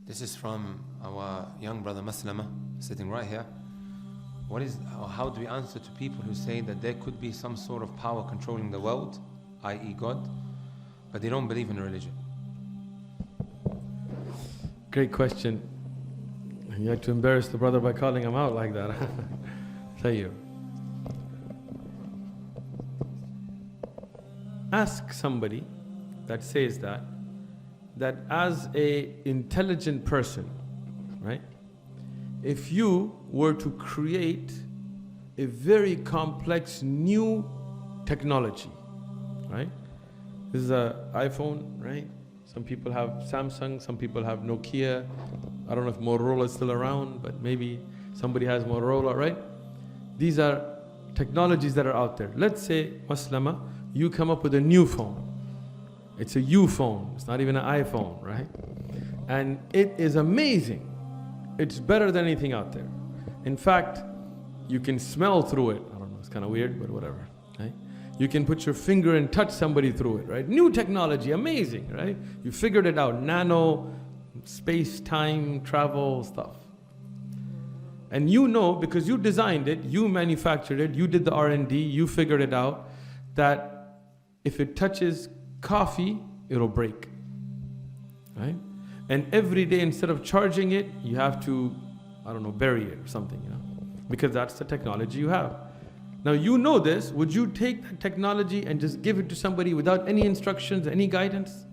This is from our young brother Maslama, sitting right here. How do we answer to people who say that there could be some sort of power controlling the world, i.e. God, but they don't believe in a religion? Great question. You had to embarrass the brother by calling him out like that. Tell you. Ask somebody that says that as a intelligent person, right? If you were to create a very complex new technology, right? This is an iPhone, right? Some people have Samsung, some people have Nokia. I don't know if Motorola is still around, but maybe somebody has Motorola, right? These are technologies that are out there. Let's say, Maslama, you come up with a new phone. It's a U phone, it's not even an iPhone, right? And it is amazing. It's better than anything out there. In fact, you can smell through it. I don't know, it's kind of weird, but whatever, right? You can put your finger and touch somebody through it, right? New technology, amazing, right? You figured it out, nano, space, time, travel stuff. And you know, because you designed it, you manufactured it, you did the R&D, you figured it out, that if it touches coffee, it'll break, right? And every day, instead of charging it, you have to, I don't know, bury it or something, you know, because that's the technology you have. Now you know this. Would you take that technology and just give it to somebody without any instructions, any guidance?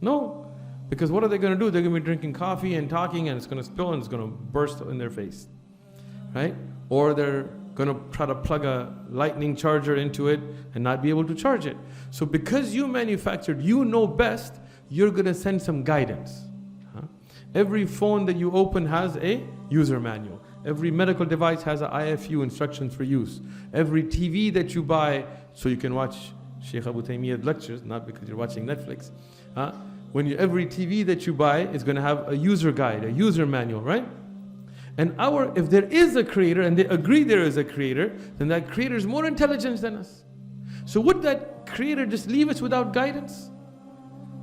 No, because what are they going to do? They're going to be drinking coffee and talking, and it's going to spill and it's going to burst in their face, right? Or they're going to try to plug a lightning charger into it and not be able to charge it. So because you manufactured, you know best, you're going to send some guidance. Every phone that you open has a user manual. Every medical device has an IFU, instructions for use. Every TV that you buy, so you can watch Sheikh Abu Taymiyyah's lectures, not because you're watching Netflix. Every TV that you buy is going to have a user guide, a user manual, right? And if there is a creator, and they agree there is a creator, then that creator is more intelligent than us. So would that creator just leave us without guidance?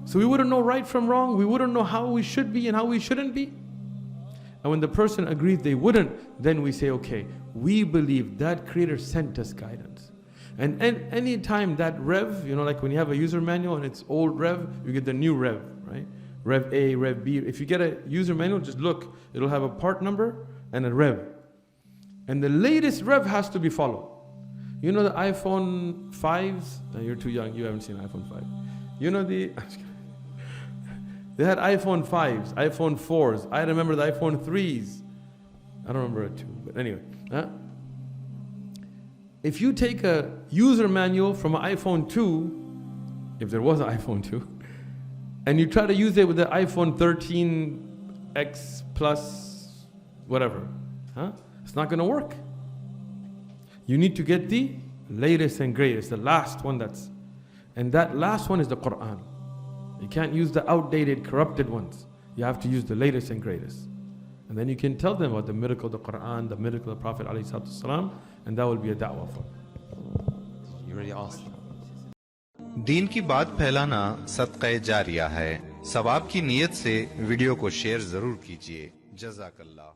So we wouldn't know right from wrong, we wouldn't know how we should be and how we shouldn't be? And when the person agrees they wouldn't, then we say, okay, we believe that creator sent us guidance. And any time that rev, you know, like when you have a user manual and it's old rev, you get the new rev, right? Rev A, Rev B. If you get a user manual, just look. It'll have a part number and a rev. And the latest rev has to be followed. You know the iPhone 5s? No, you're too young, you haven't seen iPhone 5. You know they had iPhone 5s, iPhone 4s. I remember the iPhone 3s. I don't remember it too, but anyway. If you take a user manual from an iPhone 2, if there was an iPhone 2, and you try to use it with the iPhone 13X plus whatever, it's not going to work. You need to get the latest and greatest, the last one and that last one is the Quran. You can't use the outdated, corrupted ones. You have to use the latest and greatest. And then you can tell them about the miracle of the Quran, the miracle of the Prophet ﷺ, and that will be a da'wah for them. You already asked. दीन की बात फैलाना सदक़े जारिया है। सवाब की नीयत से video को शेयर जरूर कीजिए। जज़ाकल्लाह।